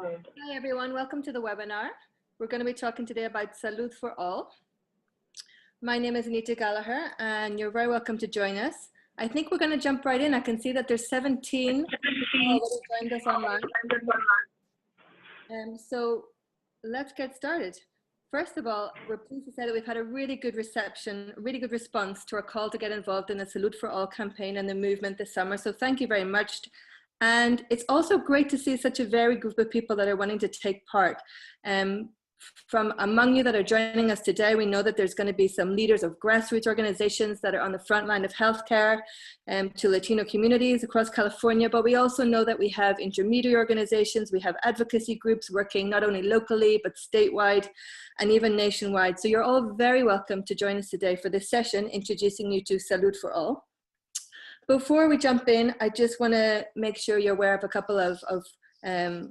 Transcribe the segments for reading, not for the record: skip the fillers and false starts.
Hi everyone, welcome to the webinar. We're going to be talking today about Salud for All. My name is Anita Gallagher and you're very welcome to join us. I think we're going to jump right in. I can see that there's 17 people already joined us online. So let's get started. First of all, we're pleased to say that we've had a really good reception, a really good response to our call to get involved in the Salud for All campaign and the movement this summer. So thank you very much. And it's also great to see such a varied group of people that are wanting to take part. From among you that are joining us today, we know that there's going to be some leaders of grassroots organizations that are on the front line of healthcare to Latino communities across California, but we also know that we have intermediary organizations, we have advocacy groups working not only locally, but statewide and even nationwide. So you're all very welcome to join us today for this session, introducing you to Salud for All. Before we jump in, I just want to make sure you're aware of a couple of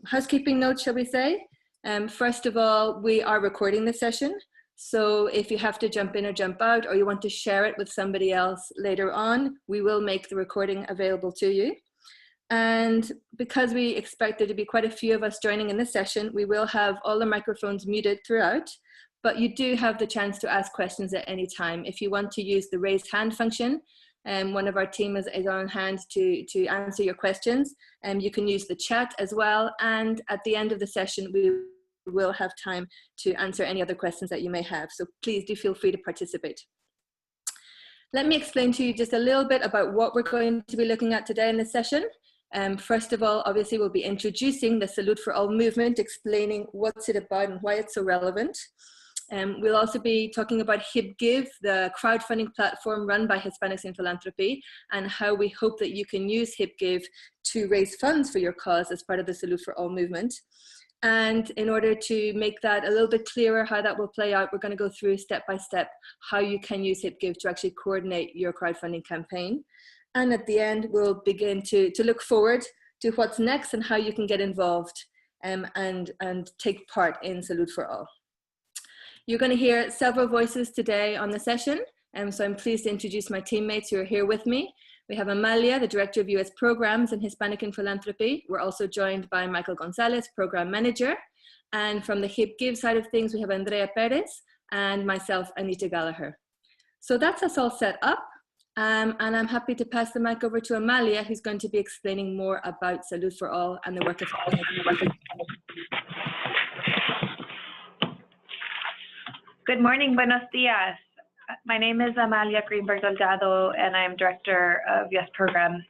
housekeeping notes, shall we say. First of all, we are recording this session. So if you have to jump in or jump out, or you want to share it with somebody else later on, we will make the recording available to you. And because we expect there to be quite a few of us joining in this session, we will have all the microphones muted throughout, but you do have the chance to ask questions at any time. If you want to use the raise hand function, one of our team is on hand to answer your questions. You can use the chat as well. And at the end of the session, we will have time to answer any other questions that you may have. So please do feel free to participate. Let me explain to you just a little bit about what we're going to be looking at today in this session. First of all, obviously, we'll be introducing the Salud for All movement, explaining what's it about and why it's so relevant. We'll also be talking about HipGive, the crowdfunding platform run by Hispanics in Philanthropy, and how we hope that you can use HipGive to raise funds for your cause as part of the Salud for All movement. And in order to make that a little bit clearer how that will play out, we're going to go through step by step how you can use HipGive to actually coordinate your crowdfunding campaign. And at the end, we'll begin to look forward to what's next and how you can get involved and take part in Salud for All. You're going to hear several voices today on the session, so I'm pleased to introduce my teammates who are here with me. We have Amalia, the Director of US Programs and Hispanic in Philanthropy. We're also joined by Michael Gonzalez, Program Manager. And from the HipGive side of things, we have Andrea Perez and myself, Anita Gallagher. So that's us all set up. And I'm happy to pass the mic over to Amalia, who's going to be explaining more about Salud for All and the work of Good morning, buenos dias. My name is Amalia Greenberg Delgado, and I'm Director of US Programs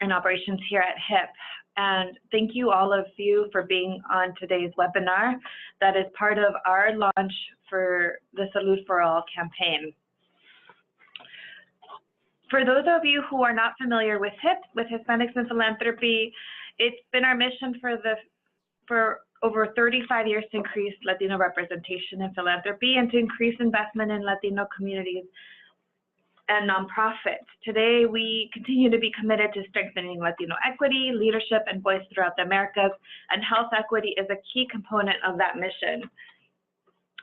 and Operations here at HIP. And thank you, all of you, for being on today's webinar that is part of our launch for the Salud for All campaign. For those of you who are not familiar with HIP, with Hispanics in Philanthropy, it's been our mission for over 35 years to increase Latino representation in philanthropy and to increase investment in Latino communities and nonprofits. Today, we continue to be committed to strengthening Latino equity, leadership, and voice throughout the Americas, and health equity is a key component of that mission.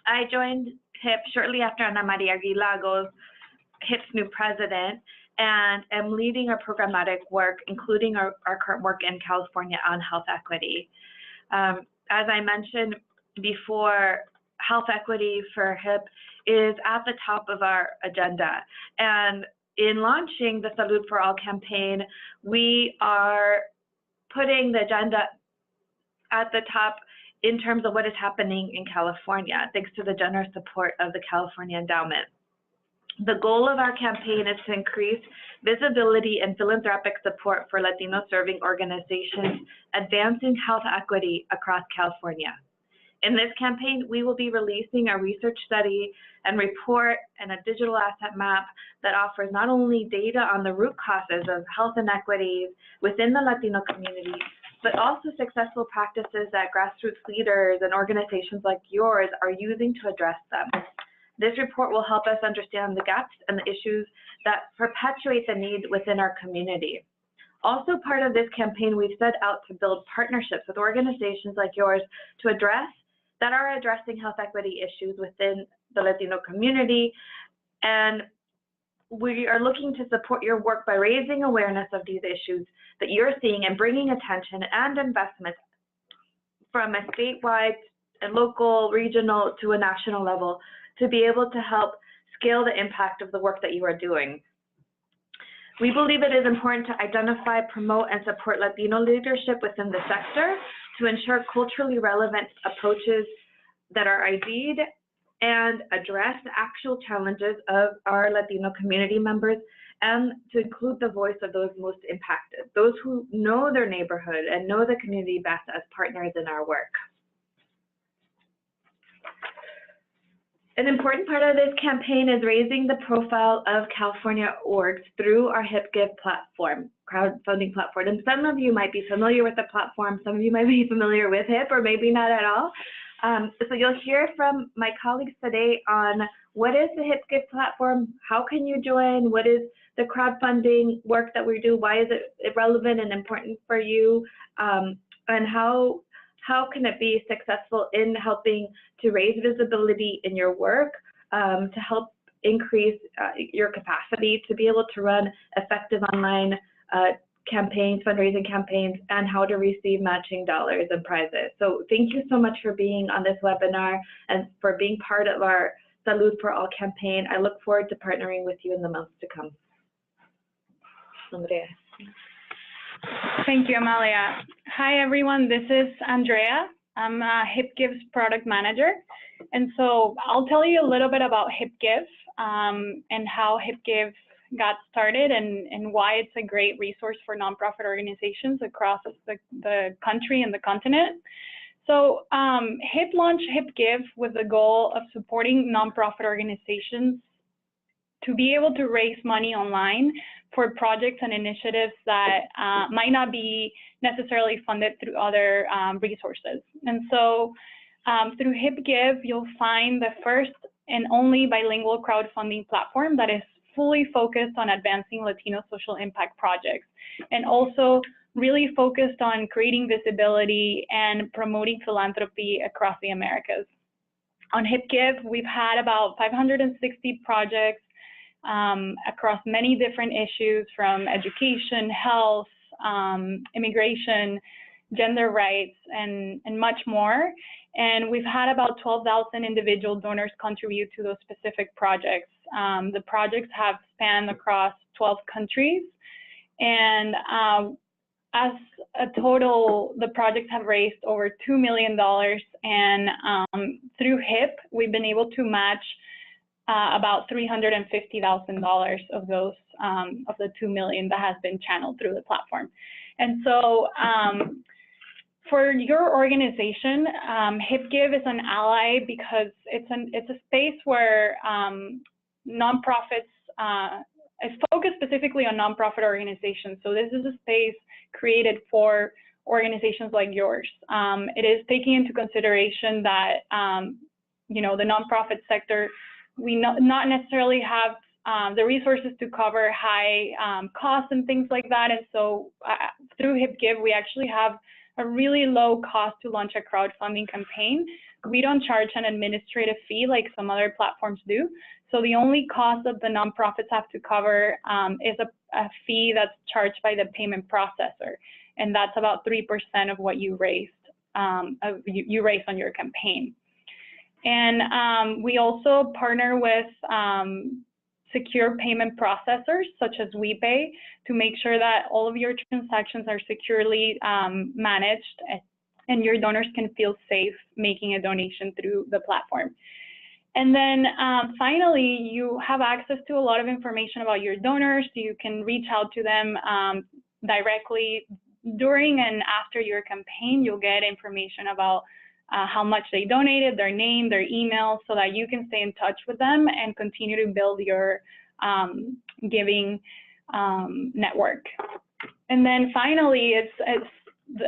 I joined HIP shortly after Ana Maria Aguilagos, HIP's new president, and am leading our programmatic work, including our current work in California on health equity. As I mentioned before, health equity for HIP is at the top of our agenda. And in launching the Salud for All campaign, we are putting the agenda at the top in terms of what is happening in California, thanks to the generous support of the California Endowment. The goal of our campaign is to increase visibility and philanthropic support for Latino serving organizations advancing health equity across California. In this campaign, we will be releasing a research study and report and a digital asset map that offers not only data on the root causes of health inequities within the Latino community, but also successful practices that grassroots leaders and organizations like yours are using to address them. This report will help us understand the gaps and the issues that perpetuate the need within our community. Also part of this campaign, we've set out to build partnerships with organizations like yours that are addressing health equity issues within the Latino community. And we are looking to support your work by raising awareness of these issues that you're seeing and bringing attention and investment from a statewide and local, regional to a national level to be able to help scale the impact of the work that you are doing. We believe it is important to identify, promote, and support Latino leadership within the sector to ensure culturally relevant approaches that are ID'd and address the actual challenges of our Latino community members, and to include the voice of those most impacted, those who know their neighborhood and know the community best as partners in our work. An important part of this campaign is raising the profile of California orgs through our HipGive platform, crowdfunding platform. And some of you might be familiar with the platform, some of you might be familiar with HIP, or maybe not at all. So you'll hear from my colleagues today on what is the HipGive platform, how can you join, what is the crowdfunding work that we do, why is it relevant and important for you, and how can it be successful in helping to raise visibility in your work, to help increase your capacity to be able to run effective online campaigns, fundraising campaigns, and how to receive matching dollars and prizes. So thank you so much for being on this webinar and for being part of our Salud for All campaign. I look forward to partnering with you in the months to come. Andrea. Thank you, Amalia. Hi, everyone. This is Andrea. I'm HipGive's product manager. And so I'll tell you a little bit about HipGive and how HipGive got started and why it's a great resource for nonprofit organizations across the country and the continent. So HIP launched HipGive with the goal of supporting nonprofit organizations to be able to raise money online for projects and initiatives that might not be necessarily funded through other resources. And so through HipGive, you'll find the first and only bilingual crowdfunding platform that is fully focused on advancing Latino social impact projects, and also really focused on creating visibility and promoting philanthropy across the Americas. On HipGive, we've had about 560 projects across many different issues, from education, health, immigration, gender rights, and much more. And we've had about 12,000 individual donors contribute to those specific projects. The projects have spanned across 12 countries. And as a total, the projects have raised over $2 million. And through HIP, we've been able to match about $350,000 of those, of the 2 million that has been channeled through the platform. And so for your organization, HipGive is an ally because it's a space where nonprofits, it's focused specifically on nonprofit organizations. So this is a space created for organizations like yours. It is taking into consideration that, you know, the nonprofit sector, we not necessarily have the resources to cover high costs and things like that. And so through HipGive, we actually have a really low cost to launch a crowdfunding campaign. We don't charge an administrative fee like some other platforms do. So the only cost that the nonprofits have to cover is a fee that's charged by the payment processor. And that's about 3% of what you raised, you raise on your campaign. And we also partner with secure payment processors such as WePay to make sure that all of your transactions are securely managed and your donors can feel safe making a donation through the platform. And then finally, you have access to a lot of information about your donors. So you can reach out to them directly during and after your campaign. You'll get information about how much they donated, their name, their email, so that you can stay in touch with them and continue to build your giving network. And then finally, it's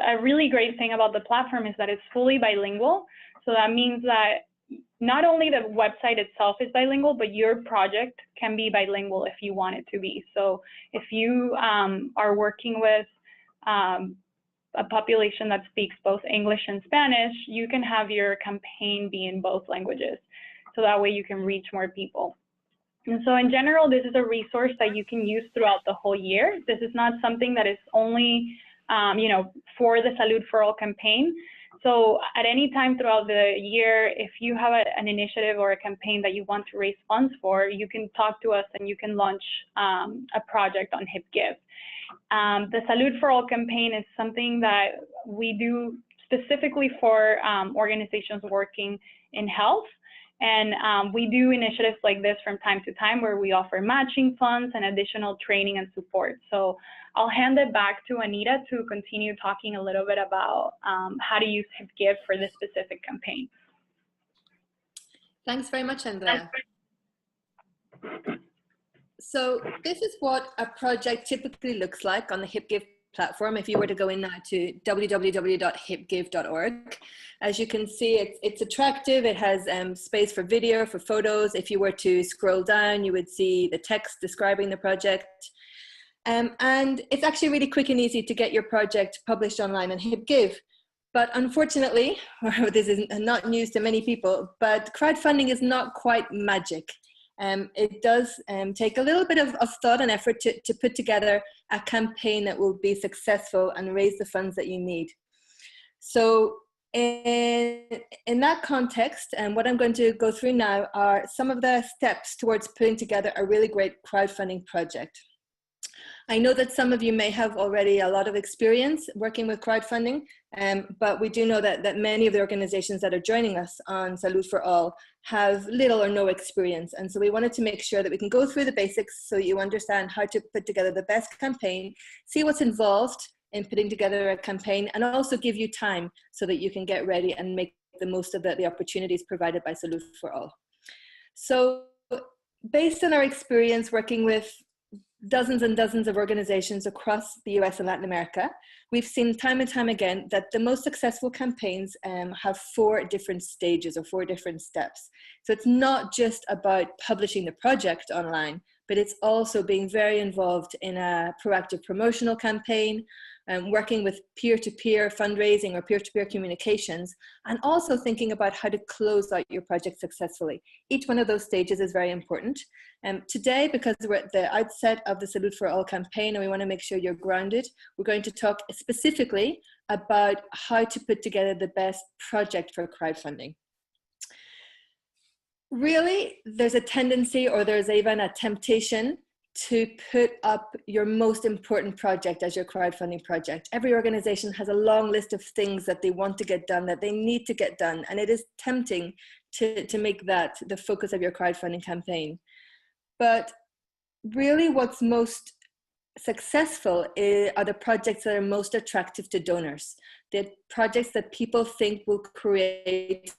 a really great thing about the platform is that it's fully bilingual. So that means that not only the website itself is bilingual, but your project can be bilingual if you want it to be. So if you are working with a population that speaks both English and Spanish, you can have your campaign be in both languages. So that way you can reach more people. And so in general, this is a resource that you can use throughout the whole year. This is not something that is only, you know, for the Salud for All campaign. So at any time throughout the year, if you have an initiative or a campaign that you want to raise funds for, you can talk to us and you can launch a project on HipGive. The Salud for All campaign is something that we do specifically for organizations working in health. And we do initiatives like this from time to time where we offer matching funds and additional training and support. So I'll hand it back to Anita to continue talking a little bit about how to use HipGive for this specific campaign. Thanks very much, Andrea. So this is what a project typically looks like on the HipGive platform. If you were to go in now to www.hipgive.org, as you can see, it's attractive. It has space for video, for photos. If you were to scroll down, you would see the text describing the project. And it's actually really quick and easy to get your project published online on HipGive. But unfortunately, this is not news to many people, but crowdfunding is not quite magic. It does take a little bit of thought and effort to put together a campaign that will be successful and raise the funds that you need. So in that context, and what I'm going to go through now are some of the steps towards putting together a really great crowdfunding project. I know that some of you may have already a lot of experience working with crowdfunding, but we do know that many of the organizations that are joining us on Salud for All have little or no experience. And so we wanted to make sure that we can go through the basics so you understand how to put together the best campaign, see what's involved in putting together a campaign, and also give you time so that you can get ready and make the most of the opportunities provided by Salud for All. So based on our experience working with dozens and dozens of organizations across the US and Latin America, we've seen time and time again that the most successful campaigns have 4 different stages or 4 different steps. So it's not just about publishing the project online, but it's also being very involved in a proactive promotional campaign, working with peer-to-peer fundraising or peer-to-peer communications, and also thinking about how to close out your project successfully. Each one of those stages is very important. Today, because we're at the outset of the Salud for All campaign and we want to make sure you're grounded, we're going to talk specifically about how to put together the best project for crowdfunding. Really, there's a tendency, or there's even a temptation, to put up your most important project as your crowdfunding project. Every organization has a long list of things that they want to get done, that they need to get done, and it is tempting to make that the focus of your crowdfunding campaign. But really what's most successful are the projects that are most attractive to donors, the projects that people think will create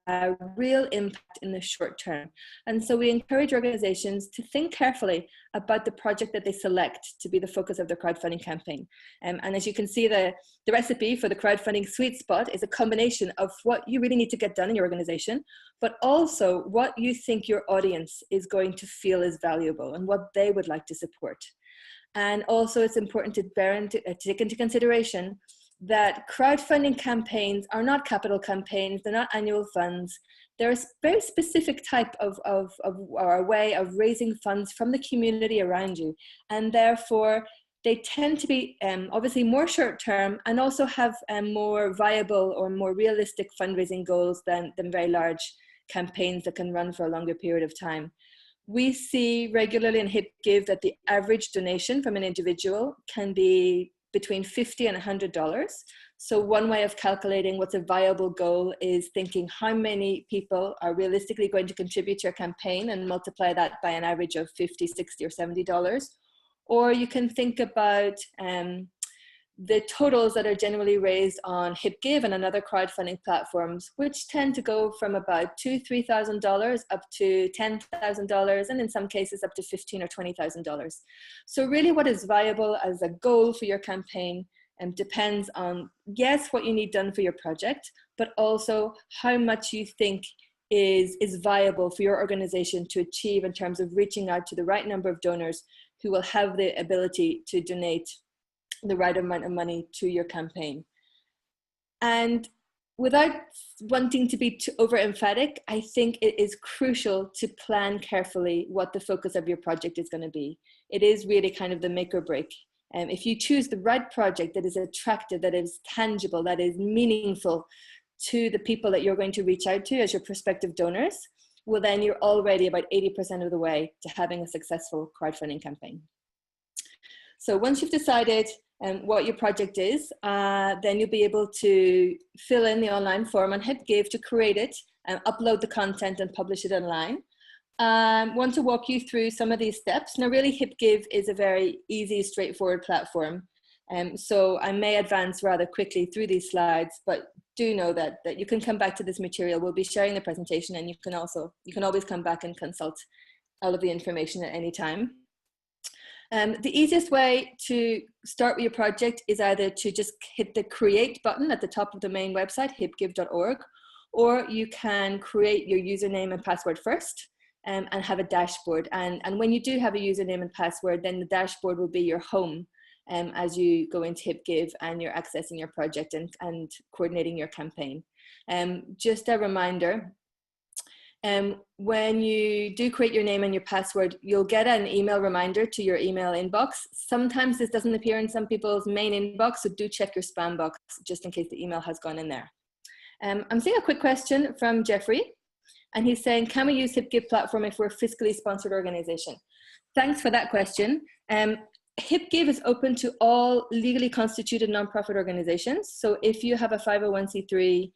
a real impact in the short term. And so we encourage organizations to think carefully about the project that they select to be the focus of their crowdfunding campaign. And as you can see, the recipe for the crowdfunding sweet spot is a combination of what you really need to get done in your organization, but also what you think your audience is going to feel is valuable and what they would like to support. And also it's important to take into consideration that crowdfunding campaigns are not capital campaigns, they're not annual funds. They're a very specific type of or a way of raising funds from the community around you. And therefore, they tend to be obviously more short-term and also have more viable or more realistic fundraising goals than very large campaigns that can run for a longer period of time. We see regularly in HipGive that the average donation from an individual can be between $50 and $100. So one way of calculating what's a viable goal is thinking how many people are realistically going to contribute to your campaign and multiply that by an average of $50, $60, or $70. Or you can think about the totals that are generally raised on HipGive and on other crowdfunding platforms, which tend to go from about $2,000, $3,000 up to $10,000, and in some cases up to $15,000 or $20,000. So really what is viable as a goal for your campaign depends on, yes, what you need done for your project, but also how much you think is viable for your organization to achieve in terms of reaching out to the right number of donors who will have the ability to donate the right amount of money to your campaign. And without wanting to be too over emphatic, I think it is crucial to plan carefully what the focus of your project is going to be. It is really kind of the make or break If you choose the right project that is attractive, that is tangible, that is meaningful to the people that you're going to reach out to as your prospective donors, well, then you're already about 80% of the way to having a successful crowdfunding campaign. So once you've decided what your project is, then you'll be able to fill in the online form on HipGive to create it and upload the content and publish it online. Want to walk you through some of these steps. Now, really, HipGive is a very easy, straightforward platform. So I may advance rather quickly through these slides, but do know that you can come back to this material. We'll be sharing the presentation, and you can always come back and consult all of the information at any time. The easiest way to start with your project is either to just hit the create button at the top of the main website, hipgive.org, or you can create your username and password first and have a dashboard. And when you do have a username and password, then the dashboard will be your home as you go into HipGive and you're accessing your project and coordinating your campaign. Just a reminder, when you do create your name and your password, you'll get an email reminder to your email inbox. Sometimes this doesn't appear in some people's main inbox, so do check your spam box just in case the email has gone in there. I'm seeing a quick question from Jeffrey, and he's saying, can we use HipGive platform if we're a fiscally sponsored organization? Thanks for that question. HipGive is open to all legally constituted nonprofit organizations. So if you have a 501c3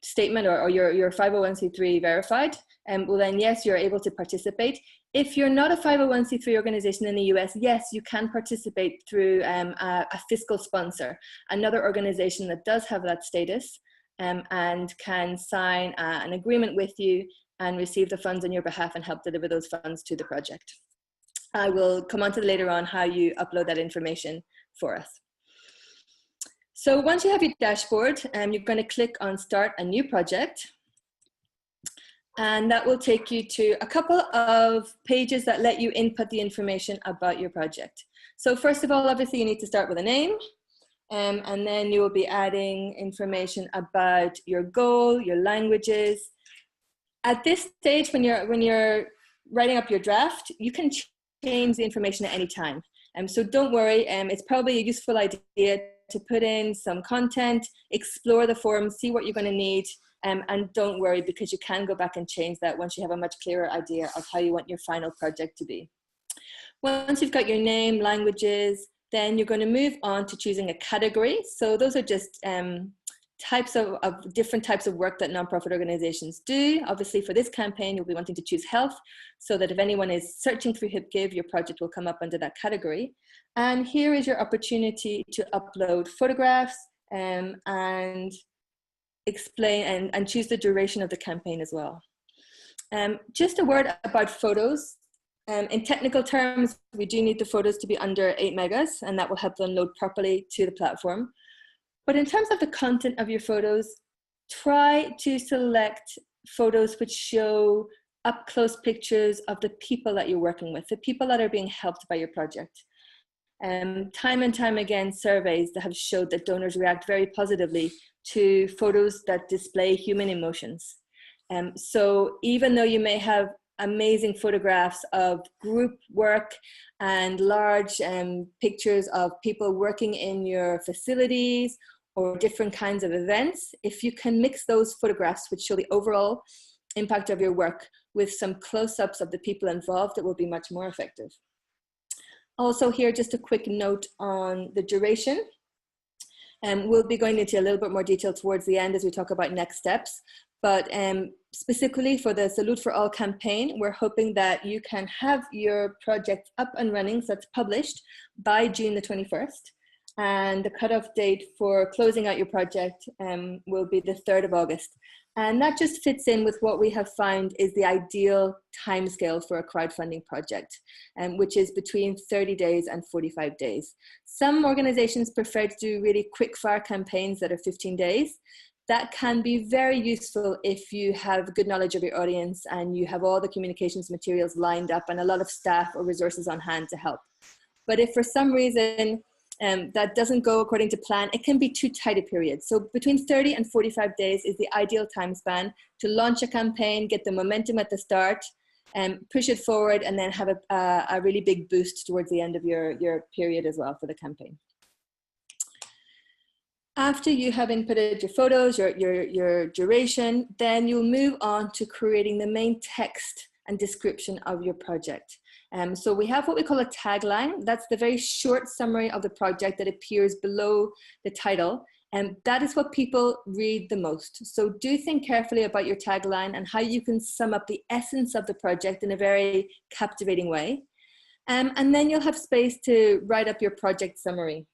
statement or you're 501c3 verified, well then yes, you're able to participate. If you're not a 501c3 organization in the US, yes, you can participate through a fiscal sponsor, another organization that does have that status and can sign an agreement with you and receive the funds on your behalf and help deliver those funds to the project. I will come on to later on how you upload that information for us. So once you have your dashboard, you're going to click on Start a New Project. And that will take you to a couple of pages that let you input the information about your project. So first of all, obviously you need to start with a name. And then you will be adding information about your goal, your languages. At this stage, when you're writing up your draft, you can change the information at any time. So don't worry, it's probably a useful idea to put in some content, explore the forum, see what you're going to need, and don't worry, because you can go back and change that once you have a much clearer idea of how you want your final project to be. Once you've got your name, languages, then you're going to move on to choosing a category. So those are just different types of work that nonprofit organizations do. Obviously for this campaign, you'll be wanting to choose health, so that if anyone is searching through HipGive, your project will come up under that category. And here is your opportunity to upload photographs and explain and choose the duration of the campaign as well. Just a word about photos. In technical terms, we do need the photos to be under 8 megas, and that will help them load properly to the platform. But in terms of the content of your photos, try to select photos which show up-close pictures of the people that you're working with, the people that are being helped by your project. Time and time again, surveys that have showed that donors react very positively to photos that display human emotions. So even though you may have amazing photographs of group work and large pictures of people working in your facilities or different kinds of events, if you can mix those photographs which show the overall impact of your work with some close-ups of the people involved, it will be much more effective. Also here, just a quick note on the duration. We'll be going into a little bit more detail towards the end as we talk about next steps. But specifically for the Salute for All campaign, we're hoping that you can have your project up and running, so it's published by June the 21st. And the cutoff date for closing out your project will be the 3rd of August. And that just fits in with what we have found is the ideal timescale for a crowdfunding project, which is between 30 days and 45 days. Some organizations prefer to do really quick fire campaigns that are 15 days. That can be very useful if you have good knowledge of your audience and you have all the communications materials lined up and a lot of staff or resources on hand to help. But if for some reason that doesn't go according to plan, it can be too tight a period. So between 30 and 45 days is the ideal time span to launch a campaign, get the momentum at the start, push it forward, and then have a really big boost towards the end of your period as well for the campaign. After you have inputted your photos, your duration, then you'll move on to creating the main text and description of your project. So we have what we call a tagline. That's the very short summary of the project that appears below the title. And that is what people read the most. So do think carefully about your tagline and how you can sum up the essence of the project in a very captivating way. And then you'll have space to write up your project summary.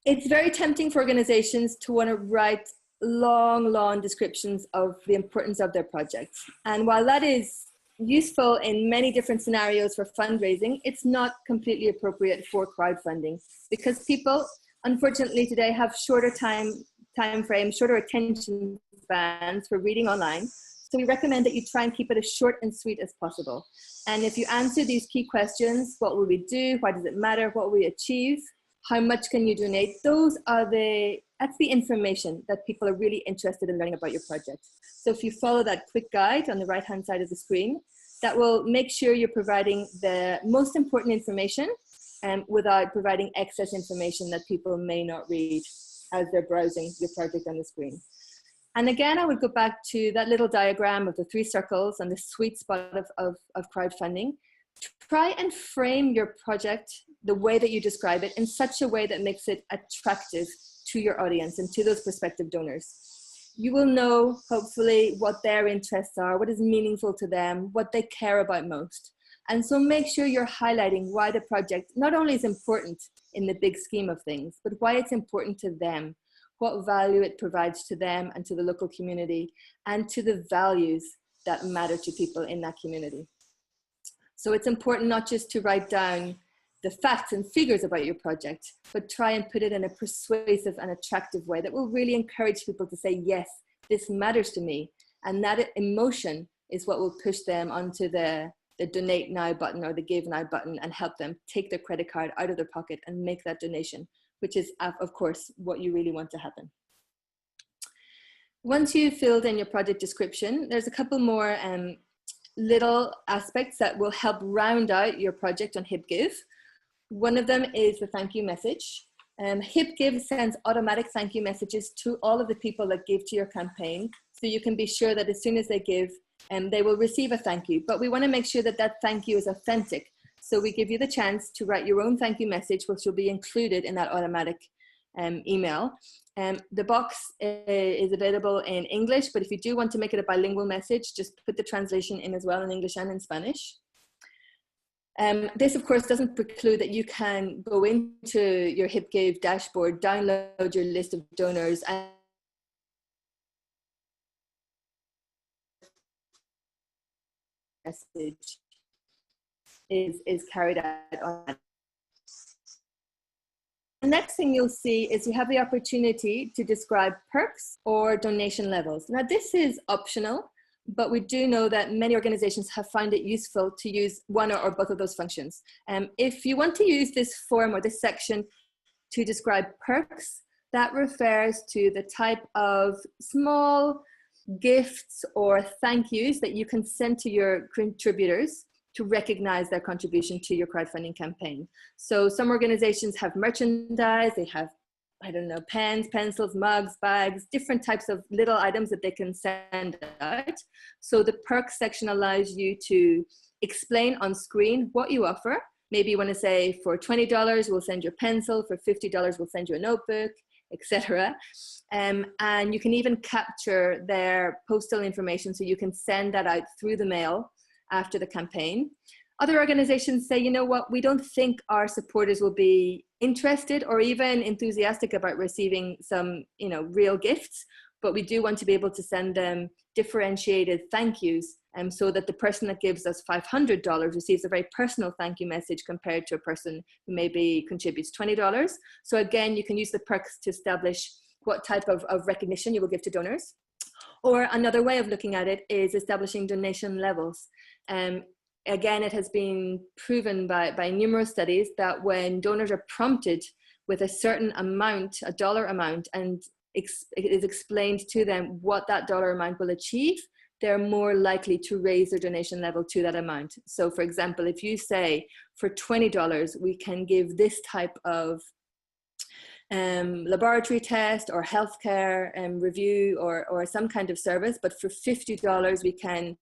It's very tempting for organizations to want to write long descriptions of the importance of their projects. And while that is useful in many different scenarios for fundraising, it's not completely appropriate for crowdfunding, because people, unfortunately, today have shorter time frames, shorter attention spans for reading online. So we recommend that you try and keep it as short and sweet as possible. And if you answer these key questions, what will we do? Why does it matter? What will we achieve? How much can you donate? That's the information that people are really interested in learning about your project. So if you follow that quick guide on the right-hand side of the screen, that will make sure you're providing the most important information without providing excess information that people may not read as they're browsing your project on the screen. And again, I would go back to that little diagram of the 3 circles and the sweet spot of crowdfunding. Try and frame your project the way that you describe it in such a way that makes it attractive to your audience and to those prospective donors. You will know, hopefully, what their interests are, what is meaningful to them, what they care about most. And so make sure you're highlighting why the project not only is important in the big scheme of things, but why it's important to them, what value it provides to them and to the local community, and to the values that matter to people in that community. So it's important not just to write down the facts and figures about your project, but try and put it in a persuasive and attractive way that will really encourage people to say, yes, this matters to me. And that emotion is what will push them onto the donate now button or the give now button and help them take their credit card out of their pocket and make that donation, which is, of course, what you really want to happen. Once you've filled in your project description, there's a couple more little aspects that will help round out your project on HipGive. One of them is the thank you message. HipGive sends automatic thank you messages to all of the people that give to your campaign, so you can be sure that as soon as they give, they will receive a thank you. But we want to make sure that that thank you is authentic. So we give you the chance to write your own thank you message, which will be included in that automatic email. The box is available in English, but if you do want to make it a bilingual message, just put the translation in as well in English and in Spanish. This, of course, doesn't preclude that you can go into your HipGive dashboard, download your list of donors, and message is carried out on that. The next thing you'll see is you have the opportunity to describe perks or donation levels. Now, this is optional, but we do know that many organizations have found it useful to use one or both of those functions. If you want to use this form or this section to describe perks, that refers to the type of small gifts or thank yous that you can send to your contributors to recognize their contribution to your crowdfunding campaign. So some organizations have merchandise, they have, I don't know, pens, pencils, mugs, bags, different types of little items that they can send out. So the perks section allows you to explain on screen what you offer. Maybe you want to say for $20, we'll send you a pencil, for $50, we'll send you a notebook, etc. And you can even capture their postal information so you can send that out through the mail after the campaign. Other organizations say, you know what, we don't think our supporters will be interested or even enthusiastic about receiving some, real gifts, but we do want to be able to send them differentiated thank yous, so that the person that gives us $500 receives a very personal thank you message compared to a person who maybe contributes $20. So again, you can use the perks to establish what type of recognition you will give to donors. Or another way of looking at it is establishing donation levels. Again, it has been proven by numerous studies that when donors are prompted with a certain amount, a dollar amount, and it is explained to them what that dollar amount will achieve, they're more likely to raise their donation level to that amount. So for example, if you say for $20, we can give this type of laboratory test or healthcare review or some kind of service, but for $50, we can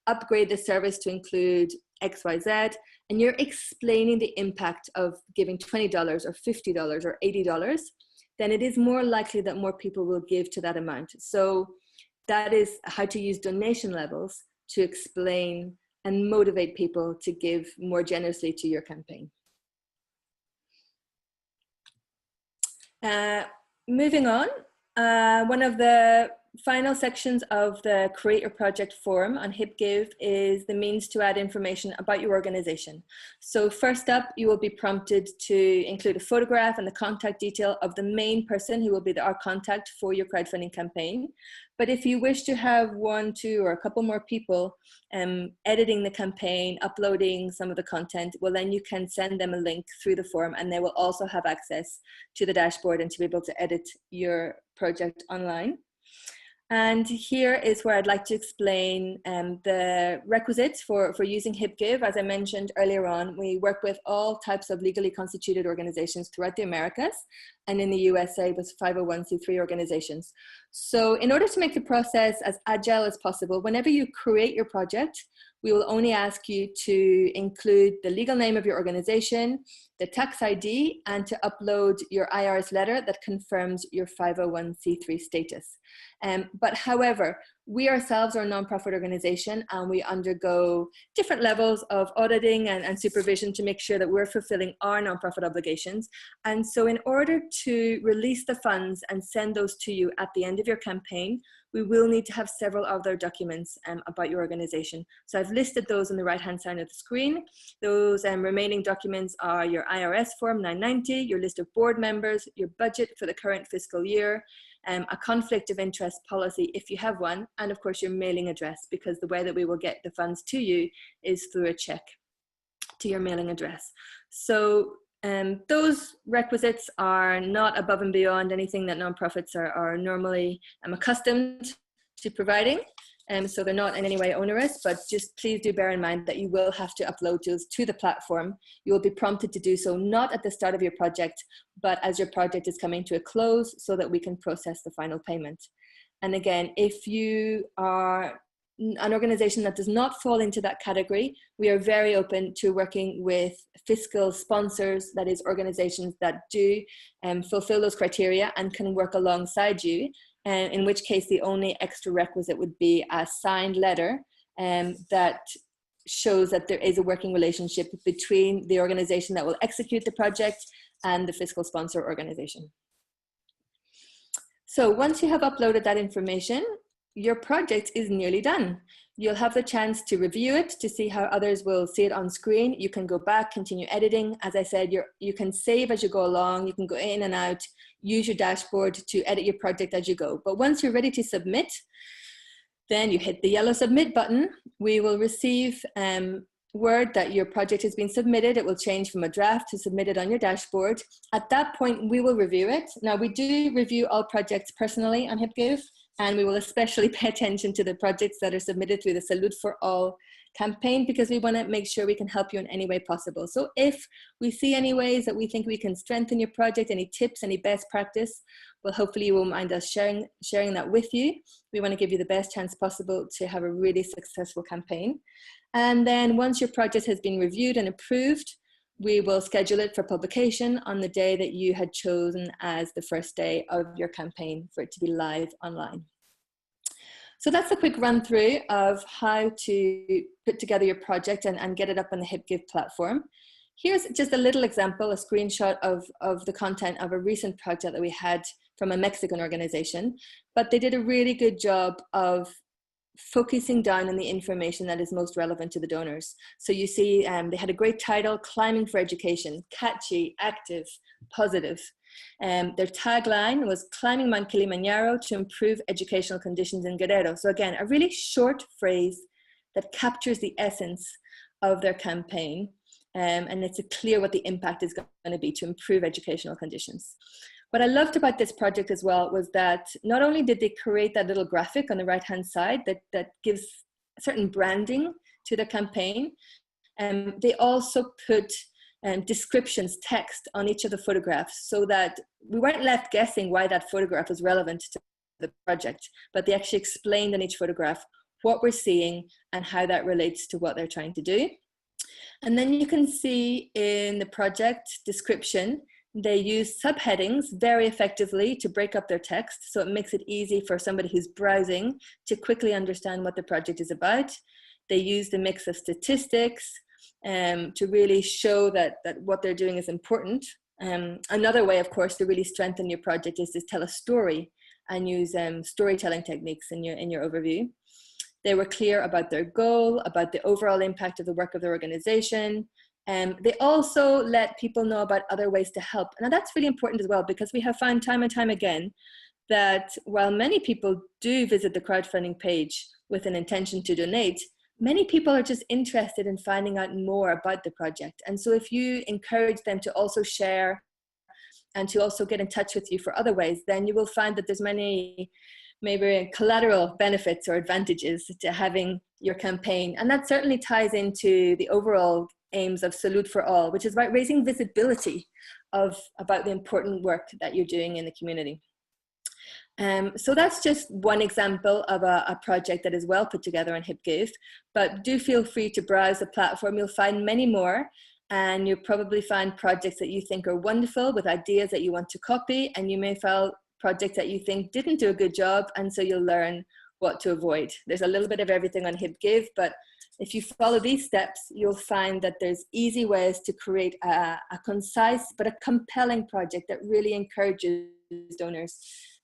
upgrade the service to include XYZ, and you're explaining the impact of giving $20 or $50 or $80, then it is more likely that more people will give to that amount. So that is how to use donation levels to explain and motivate people to give more generously to your campaign. Moving on, one of the final sections of the Create Your Project form on HipGive is the means to add information about your organization. So first up, you will be prompted to include a photograph and the contact detail of the main person who will be our contact for your crowdfunding campaign. But if you wish to have one, two, or a couple more people editing the campaign, uploading some of the content, well, then you can send them a link through the form, and they will also have access to the dashboard and to be able to edit your project online. And here is where I'd like to explain the requisites for using HipGive. As I mentioned earlier on, we work with all types of legally constituted organizations throughout the Americas, and in the USA with 501c3 organizations. So in order to make the process as agile as possible, whenever you create your project, we will only ask you to include the legal name of your organization, the tax ID, and to upload your IRS letter that confirms your 501c3 status. But however, we ourselves are a nonprofit organization, and we undergo different levels of auditing and supervision to make sure that we're fulfilling our nonprofit obligations. And so in order to release the funds and send those to you at the end of your campaign, we will need to have several other documents about your organization. So I've listed those on the right-hand side of the screen. Those remaining documents are your IRS form 990, your list of board members, your budget for the current fiscal year, a conflict of interest policy if you have one, and of course your mailing address, because the way that we will get the funds to you is through a check to your mailing address. So those requisites are not above and beyond anything that nonprofits are normally accustomed to providing. So they're not in any way onerous, but just please do bear in mind that you will have to upload those to the platform. You will be prompted to do so not at the start of your project, but as your project is coming to a close, so that we can process the final payment. And again, if you are an organization that does not fall into that category, we are very open to working with fiscal sponsors, that is organizations that do fulfill those criteria and can work alongside you, in which case the only extra requisite would be a signed letter that shows that there is a working relationship between the organization that will execute the project and the fiscal sponsor organization. So once you have uploaded that information, your project is nearly done. You'll have the chance to review it to see how others will see it on screen. You can go back, continue editing. As I said, you can save as you go along. You can go in and out, use your dashboard to edit your project as you go. But once you're ready to submit, then you hit the yellow submit button. We will receive word that your project has been submitted. It will change from a draft to submitted on your dashboard. At that point, we will review it. Now, we do review all projects personally on HipGive, and we will especially pay attention to the projects that are submitted through the Salute for All campaign, because we want to make sure we can help you in any way possible. So if we see any ways that we think we can strengthen your project, any tips, any best practice, well, hopefully you won't mind us sharing that with you. We want to give you the best chance possible to have a really successful campaign. And then once your project has been reviewed and approved, we will schedule it for publication on the day that you had chosen as the first day of your campaign for it to be live online. So that's a quick run through of how to put together your project and get it up on the HipGive platform. Here's just a little example, a screenshot of the content of a recent project that we had from a Mexican organization, but they did a really good job of focusing down on the information that is most relevant to the donors. So you see they had a great title, Climbing for Education, catchy, active, positive. Their tagline was Climbing Mount Kilimanjaro to improve educational conditions in Guerrero. So again, a really short phrase that captures the essence of their campaign, and it's clear what the impact is going to be to improve educational conditions. What I loved about this project as well was that not only did they create that little graphic on the right-hand side that gives certain branding to the campaign, they also put descriptions, text on each of the photographs so that we weren't left guessing why that photograph was relevant to the project, but they actually explained in each photograph what we're seeing and how that relates to what they're trying to do. And then you can see in the project description, they use subheadings very effectively to break up their text, so it makes it easy for somebody who's browsing to quickly understand what the project is about. They use the mix of statistics to really show that what they're doing is important. Another way, of course, to really strengthen your project is to tell a story and use storytelling techniques in your overview. They were clear about their goal, about the overall impact of the work of their organization. They also let people know about other ways to help. Now that's really important as well, because we have found time and time again that while many people do visit the crowdfunding page with an intention to donate, many people are just interested in finding out more about the project. And so if you encourage them to also share and to also get in touch with you for other ways, then you will find that there's many maybe collateral benefits or advantages to having your campaign. And that certainly ties into the overall aims of Salute for All, which is about raising visibility about the important work that you're doing in the community. So that's just one example of a project that is well put together on HipGive, but do feel free to browse the platform. You'll find many more, and you'll probably find projects that you think are wonderful with ideas that you want to copy, and you may find projects that you think didn't do a good job, and so you'll learn what to avoid. There's a little bit of everything on HipGive, but if you follow these steps, you'll find that there's easy ways to create a concise but a compelling project that really encourages donors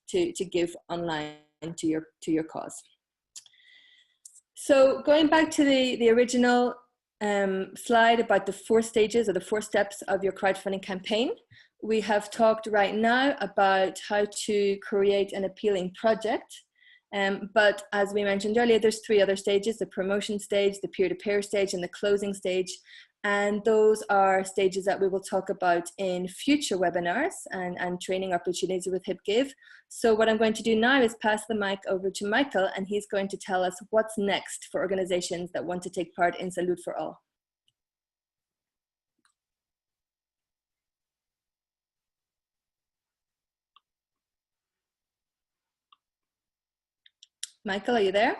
to give online to your cause. So going back to the original slide about the 4 stages or the 4 steps of your crowdfunding campaign, we have talked right now about how to create an appealing project. But as we mentioned earlier, there's 3 other stages: the promotion stage, the peer-to-peer stage, and the closing stage. And those are stages that we will talk about in future webinars and training opportunities with HipGive. So what I'm going to do now is pass the mic over to Michael, and he's going to tell us what's next for organizations that want to take part in Salute for All. Michael, are you there?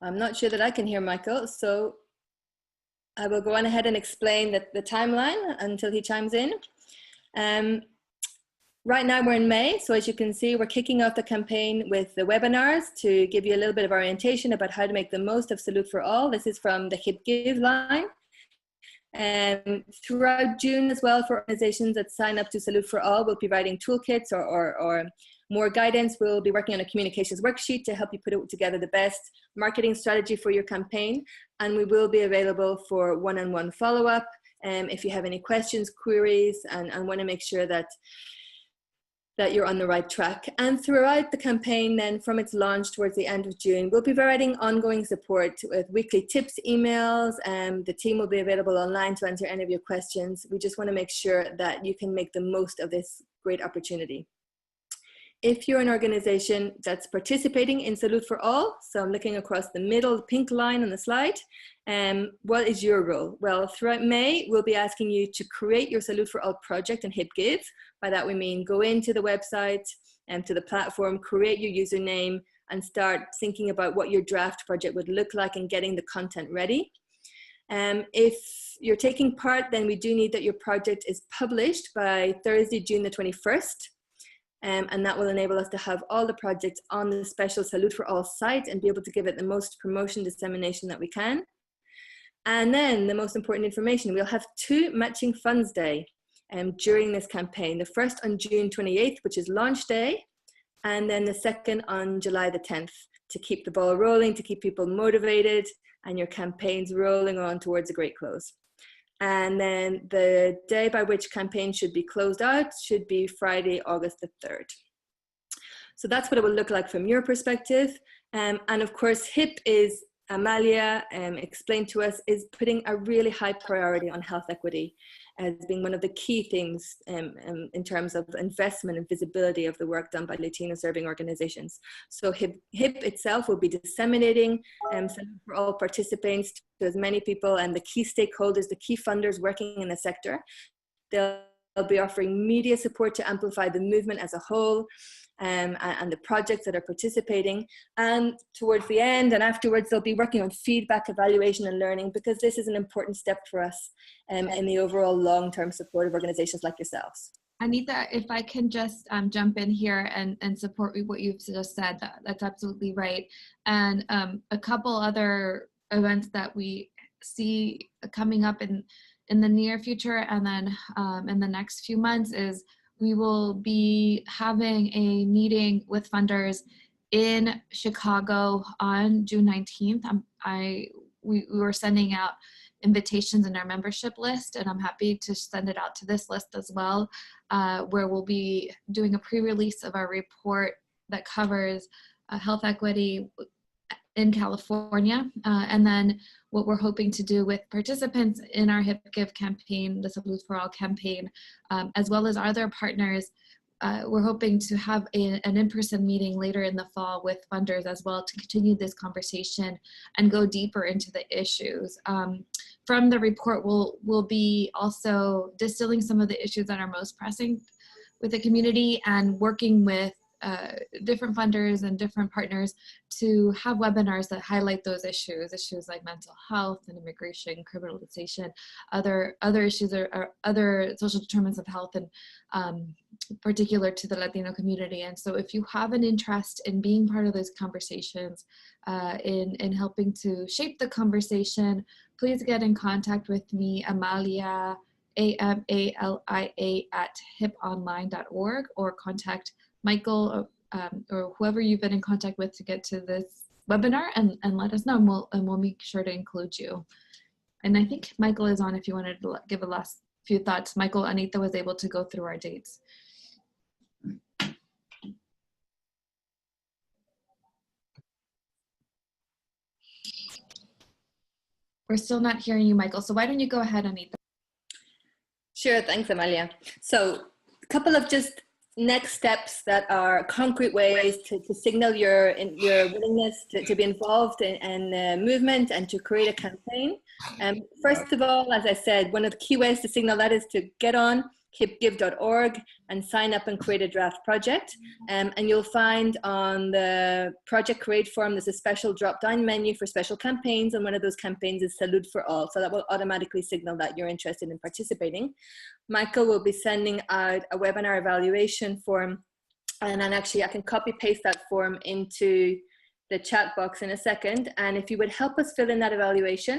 I'm not sure that I can hear Michael, so I will go on ahead and explain the timeline until he chimes in. Right now we're in May, so as you can see, we're kicking off the campaign with the webinars to give you a little bit of orientation about how to make the most of Salute for All. This is from the HipGive line. Throughout June as well, for organizations that sign up to Salute for All, we'll be writing toolkits or more guidance. We'll be working on a communications worksheet to help you put it together the best marketing strategy for your campaign. And we will be available for one-on-one follow-up if you have any questions, queries, and want to make sure that you're on the right track. And throughout the campaign then, from its launch towards the end of June, we'll be providing ongoing support with weekly tips, emails, and the team will be available online to answer any of your questions. We just want to make sure that you can make the most of this great opportunity. If you're an organization that's participating in Salute for All, so I'm looking across the middle, the pink line on the slide, what is your role? Well, throughout May, we'll be asking you to create your Salute for All project in HipGive. By that we mean go into the website and to the platform, create your username, and start thinking about what your draft project would look like and getting the content ready. If you're taking part, then we do need that your project is published by Thursday, June the 21st. And that will enable us to have all the projects on the special Salute for All site and be able to give it the most promotion dissemination that we can. And then the most important information, we'll have 2 matching funds day during this campaign. The first on June 28th, which is launch day, and then the second on July the 10th, to keep the ball rolling, to keep people motivated and your campaigns rolling on towards a great close. And then the day by which campaign should be closed out should be Friday, August the 3rd. So that's what it will look like from your perspective. And of course, HIP is, Amalia explained to us, is putting a really high priority on health equity as being one of the key things in terms of investment and visibility of the work done by Latino serving organizations. So HIP itself will be disseminating for all participants to as many people and the key stakeholders, the key funders working in the sector. They'll be offering media support to amplify the movement as a whole. And the projects that are participating, and towards the end and afterwards they'll be working on feedback, evaluation and learning, because this is an important step for us in the overall long-term support of organizations like yourselves. Anita, if I can just jump in here and support what you've just said, that's absolutely right. And a couple other events that we see coming up in the near future and then in the next few months is we will be having a meeting with funders in Chicago on June 19th. We were sending out invitations in our membership list, and I'm happy to send it out to this list as well, where we'll be doing a pre-release of our report that covers health equity in California. And then what we're hoping to do with participants in our HipGive campaign, the Salud for All campaign, as well as our other partners, we're hoping to have an in-person meeting later in the fall with funders as well to continue this conversation and go deeper into the issues. From the report, we'll be also distilling some of the issues that are most pressing with the community and working with different funders and different partners to have webinars that highlight those issues like mental health and immigration, criminalization, other issues or other social determinants of health, and particular to the Latino community. And so if you have an interest in being part of those conversations, in helping to shape the conversation, please get in contact with me, Amalia, AMALIA @hiponline.org, or contact Michael or whoever you've been in contact with to get to this webinar and let us know, and we'll make sure to include you. And I think Michael is on if you wanted to give a last few thoughts. Michael, Anita was able to go through our dates. We're still not hearing you, Michael, so why don't you go ahead, Anita? Sure, thanks, Amalia. So a couple of just next steps that are concrete ways to signal your willingness to be involved in the movement and to create a campaign. First of all, as I said, one of the key ways to signal that is to get on hipgive.org and sign up and create a draft project. And you'll find on the project create form, there's a special drop-down menu for special campaigns, and one of those campaigns is Salud for All. So that will automatically signal that you're interested in participating. Michael will be sending out a webinar evaluation form, and then actually I can copy paste that form into the chat box in a second. And if you would help us fill in that evaluation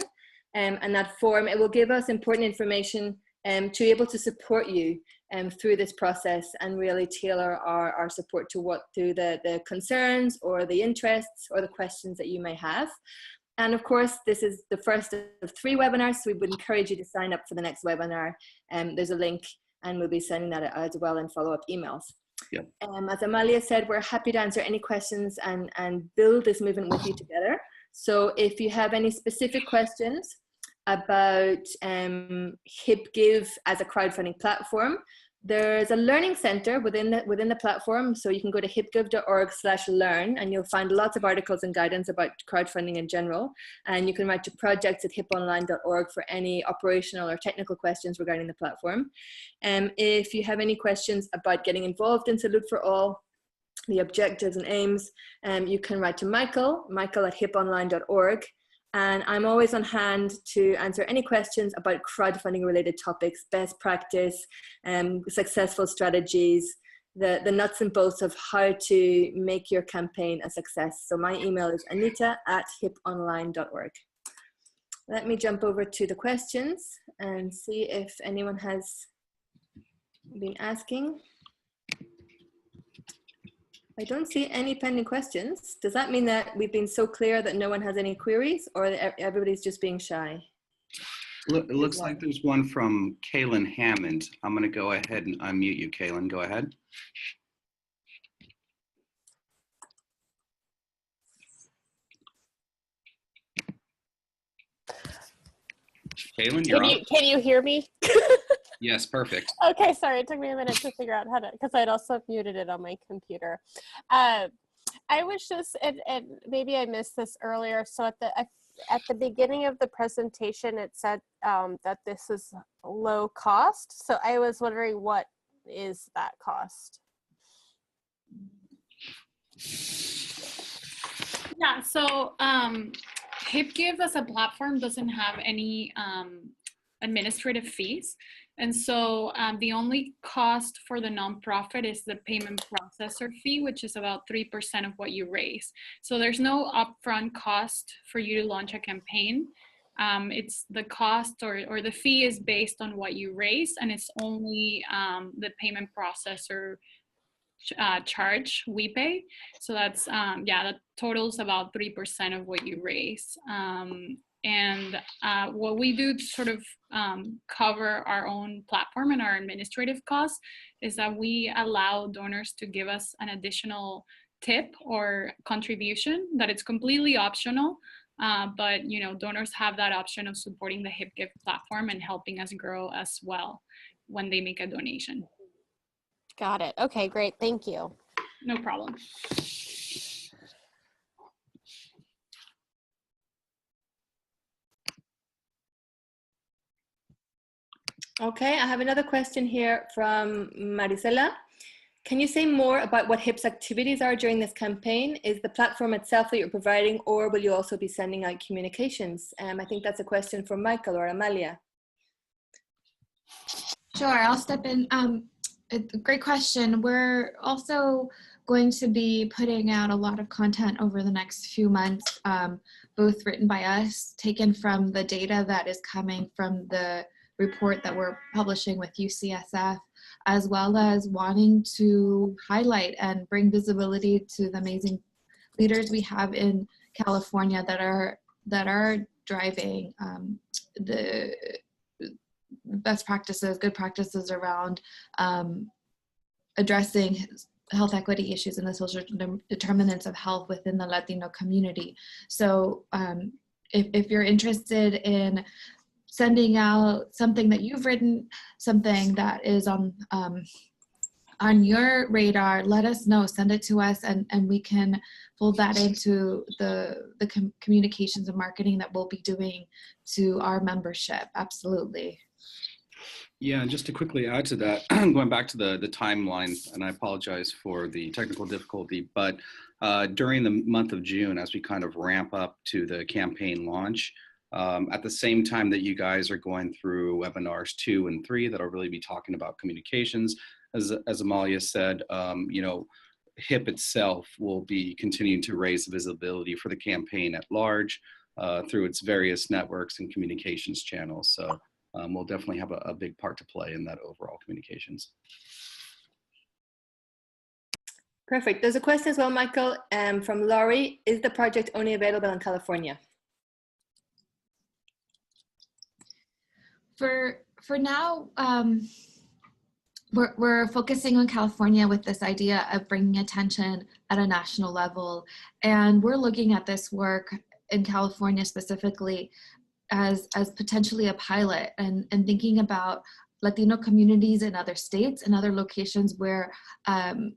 and that form, it will give us important information to be able to support you through this process and really tailor our support to the concerns or the interests or the questions that you may have. And of course, this is the first of 3 webinars, so we would encourage you to sign up for the next webinar. There's a link, and we'll be sending that out as well in follow-up emails. Yep. As Amalia said, we're happy to answer any questions and build this movement with you together. So if you have any specific questions about HipGive as a crowdfunding platform, there's a learning center within the platform. So you can go to hipgive.org/learn, and you'll find lots of articles and guidance about crowdfunding in general. And you can write to projects@hiponline.org for any operational or technical questions regarding the platform. If you have any questions about getting involved in Salud for All, the objectives and aims, you can write to Michael @hiponline.org. And I'm always on hand to answer any questions about crowdfunding related topics, best practice, successful strategies, the nuts and bolts of how to make your campaign a success. So my email is anita@hiponline.org. Let me jump over to the questions and see if anyone has been asking. I don't see any pending questions. Does that mean that we've been so clear that no one has any queries, or that everybody's just being shy? It looks like there's one from Kaylin Hammond. I'm going to go ahead and unmute you, Kaylin. Go ahead. Kaylin, you're up. Can you hear me? Yes, perfect. Okay, sorry, it took me a minute to figure out how to, because I'd also muted it on my computer. I was just, and maybe I missed this earlier. So at the beginning of the presentation, it said that this is low cost. So I was wondering, what is that cost? Yeah, so HipGive as a platform doesn't have any administrative fees. And so the only cost for the nonprofit is the payment processor fee, which is about 3% of what you raise. So there's no upfront cost for you to launch a campaign. It's the cost or the fee is based on what you raise, and it's only the payment processor charge we pay. So that's, yeah, that totals about 3% of what you raise. And what we do to sort of cover our own platform and our administrative costs is that we allow donors to give us an additional tip or contribution that it's completely optional. But, you know, donors have that option of supporting the HipGive platform and helping us grow as well when they make a donation. Got it. Okay, great. Thank you. No problem. Okay, I have another question here from Marisela. Can you say more about what HIP's activities are during this campaign? Is the platform itself that you're providing, or will you also be sending out communications? I think that's a question for Michael or Amalia. Sure, I'll step in. Great question. We're also going to be putting out a lot of content over the next few months, both written by us, taken from the data that is coming from the report that we're publishing with UCSF, as well as wanting to highlight and bring visibility to the amazing leaders we have in California that are driving the best practices, good practices around addressing health equity issues and the social determinants of health within the Latino community. So if you're interested in sending out something that you've written, something that is on your radar, let us know, send it to us, and we can fold that into the communications and marketing that we'll be doing to our membership. Absolutely. Yeah, and just to quickly add to that, going back to the timeline, and I apologize for the technical difficulty, but during the month of June, as we kind of ramp up to the campaign launch, at the same time that you guys are going through webinars 2 and 3 that'll really be talking about communications, as Amalia said, you know, HIP itself will be continuing to raise visibility for the campaign at large through its various networks and communications channels. So we'll definitely have a big part to play in that overall communications. Perfect. There's a question as well, Michael, from Laurie. Is the project only available in California? For now, we're focusing on California with this idea of bringing attention at a national level. And we're looking at this work in California specifically as potentially a pilot and thinking about Latino communities in other states and other locations where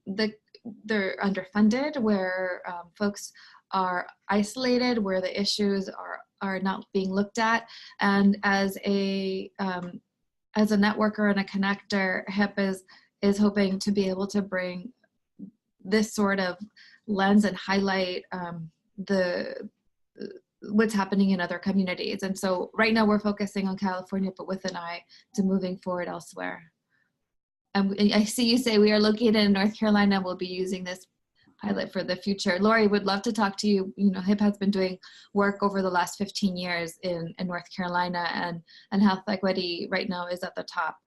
they're underfunded, where folks are isolated, where the issues are not being looked at. And as a networker and a connector, HIP is hoping to be able to bring this sort of lens and highlight what's happening in other communities. And so right now we're focusing on California, but with an eye to moving forward elsewhere. And I see you say we are located in North Carolina. We'll be using this pilot for the future. Lori, would love to talk to you. You know, HIP has been doing work over the last 15 years in North Carolina, and health equity right now is at the top,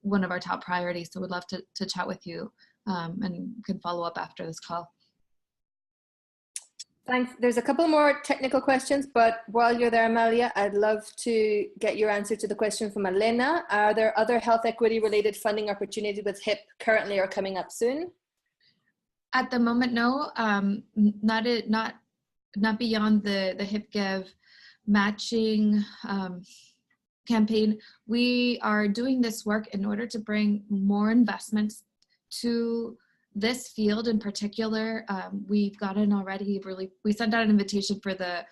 one of our top priorities. So we'd love to chat with you and can follow up after this call. Thanks. There's a couple more technical questions, but while you're there, Amalia, I'd love to get your answer to the question from Elena. Are there other health equity related funding opportunities with HIP currently or coming up soon? At the moment, no. Not beyond the HipGive matching campaign. We are doing this work in order to bring more investments to this field in particular. We've gotten already we sent out an invitation for the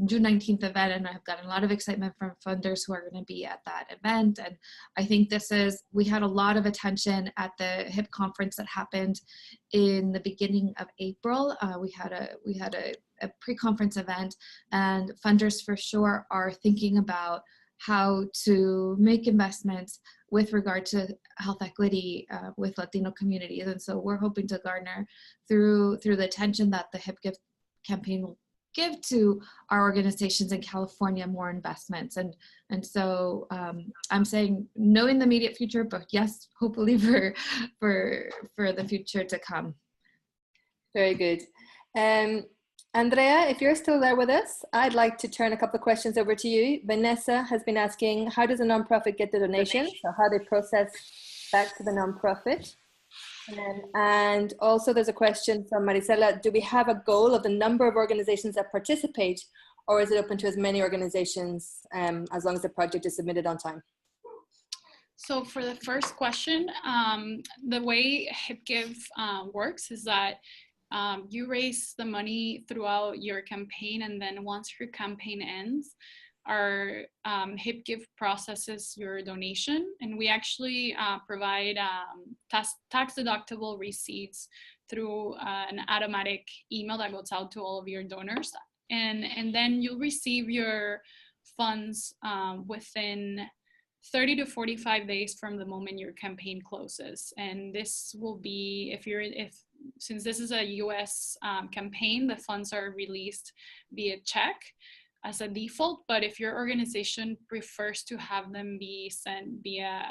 June 19th event, and I've gotten a lot of excitement from funders who are going to be at that event. And I think we had a lot of attention at the HIP conference that happened in the beginning of April. We had a pre-conference event, and funders for sure are thinking about how to make investments with regard to health equity with Latino communities. And so we're hoping to garner through the attention that the HipGive campaign will give to our organizations in California more investments. And so I'm saying no in the immediate future, but yes, hopefully for the future to come. Very good. Andrea, if you're still there with us, I'd like to turn a couple of questions over to you. Vanessa has been asking, how does a nonprofit get the donation? So how they process back to the nonprofit. And also there's a question from Marisela, do we have a goal of the number of organizations that participate, or is it open to as many organizations as long as the project is submitted on time? So for the first question, the way HipGive works is that you raise the money throughout your campaign, and then once your campaign ends, our HipGive processes your donation, and we actually provide tax-deductible receipts through an automatic email that goes out to all of your donors, and then you'll receive your funds within 30 to 45 days from the moment your campaign closes. And this will be, since this is a US campaign, the funds are released via check as a default, but if your organization prefers to have them be sent via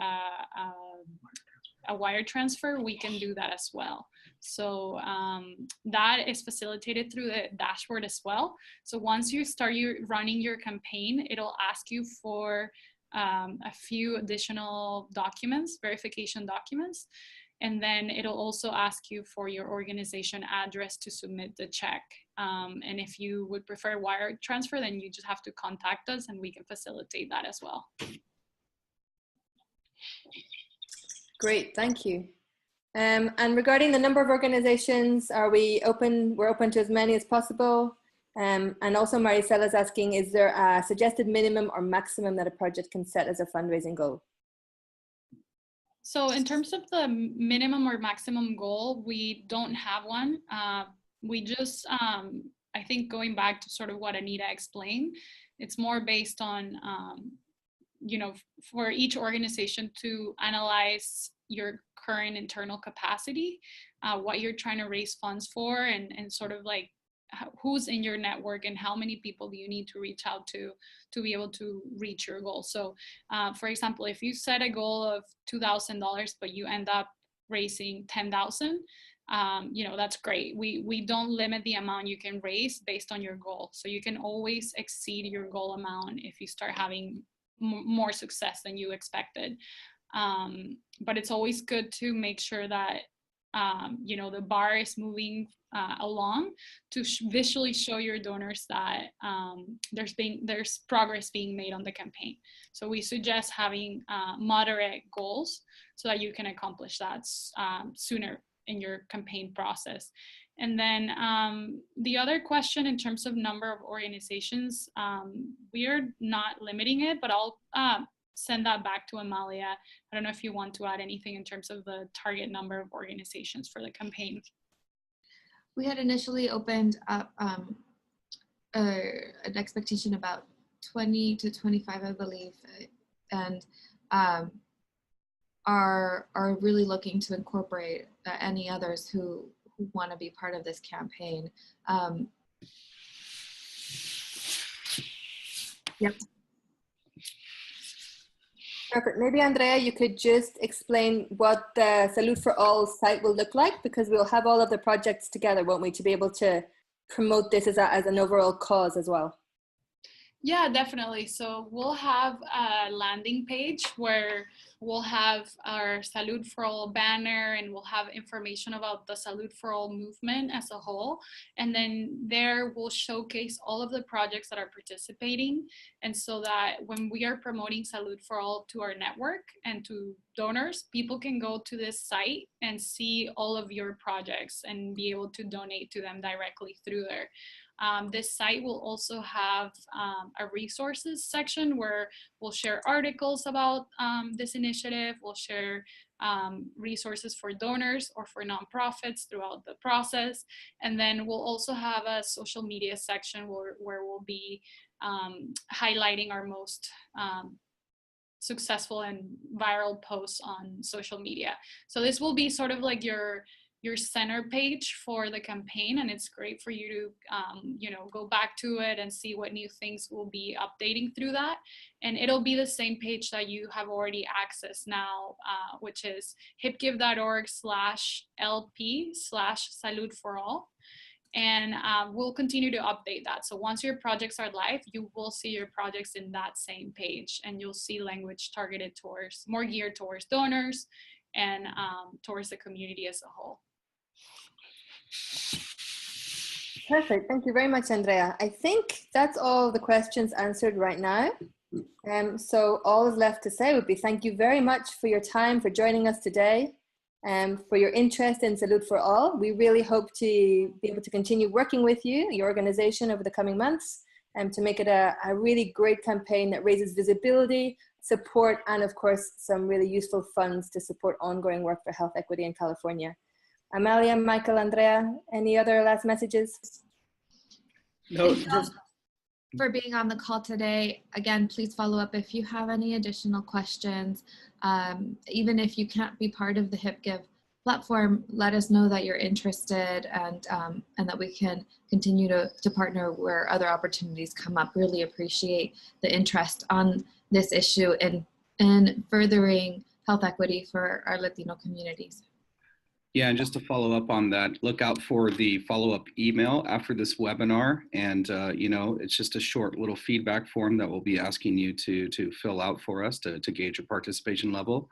a wire transfer, we can do that as well. So that is facilitated through the dashboard as well. So once you start running your campaign, it'll ask you for a few additional documents, verification documents, and then it'll also ask you for your organization address to submit the check. And if you would prefer wire transfer, then you just have to contact us and we can facilitate that as well. Great, thank you. And regarding the number of organizations, we're open to as many as possible. And also Maricela is asking, is there a suggested minimum or maximum that a project can set as a fundraising goal? So in terms of the minimum or maximum goal, we don't have one. We just, I think going back to sort of what Anita explained, it's more based on, for each organization to analyze your current internal capacity, what you're trying to raise funds for, and sort of like who's in your network and how many people do you need to reach out to be able to reach your goal. So for example, if you set a goal of $2,000 but you end up raising 10,000, that's great. We don't limit the amount you can raise based on your goal, so you can always exceed your goal amount if you start having more success than you expected. But it's always good to make sure that the bar is moving along to visually show your donors that there's progress being made on the campaign. So we suggest having moderate goals so that you can accomplish that sooner in your campaign process. And then the other question in terms of number of organizations, we are not limiting it, but I'll send that back to Amalia. I don't know if you want to add anything in terms of the target number of organizations for the campaign. We had initially opened up an expectation about 20 to 25, I believe, and are really looking to incorporate any others who want to be part of this campaign. Yep. Perfect. Maybe Andrea, you could just explain what the Salute for All site will look like, because we'll have all of the projects together, won't we, to be able to promote this as an overall cause as well? Yeah, definitely. So we'll have a landing page where we'll have our Salud for All banner, and we'll have information about the Salud for All movement as a whole. And then there we'll showcase all of the projects that are participating. And so that when we are promoting Salud for All to our network and to donors, people can go to this site and see all of your projects and be able to donate to them directly through there. This site will also have a resources section where we'll share articles about this initiative. We'll share resources for donors or for nonprofits throughout the process. And then we'll also have a social media section where we'll be highlighting our most successful and viral posts on social media. So this will be sort of like your center page for the campaign, and it's great for you to go back to it and see what new things will be updating through that. And it'll be the same page that you have already accessed now, which is hipgive.org/LP/Salud for All. And we'll continue to update that. So once your projects are live, you will see your projects in that same page, and you'll see language targeted towards, more geared towards donors and towards the community as a whole. Perfect. Thank you very much, Andrea. I think that's all the questions answered right now. So all is left to say would be thank you very much for your time, for joining us today, for your interest in Salud for All. We really hope to be able to continue working with you, your organization, over the coming months, and to make it a really great campaign that raises visibility, support, and of course, some really useful funds to support ongoing work for health equity in California. Amalia, Michael, Andrea, any other last messages? No, just for being on the call today. Again, please follow up if you have any additional questions. Even if you can't be part of the HipGive platform, let us know that you're interested, and that we can continue to partner where other opportunities come up. Really appreciate the interest on this issue and furthering health equity for our Latino communities. Yeah, and just to follow up on that, look out for the follow-up email after this webinar. And, it's just a short little feedback form that we'll be asking you to fill out for us to gauge your participation level.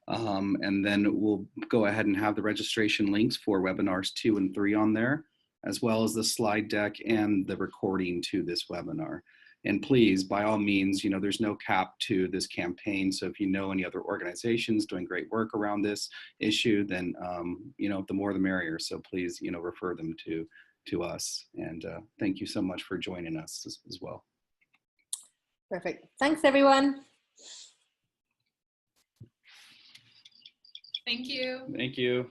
And then we'll go ahead and have the registration links for webinars 2 and 3 on there, as well as the slide deck and the recording to this webinar. And please, by all means, there's no cap to this campaign. So if you know any other organizations doing great work around this issue, then, the more the merrier. So please, refer them to us. And thank you so much for joining us as well. Perfect. Thanks, everyone. Thank you. Thank you.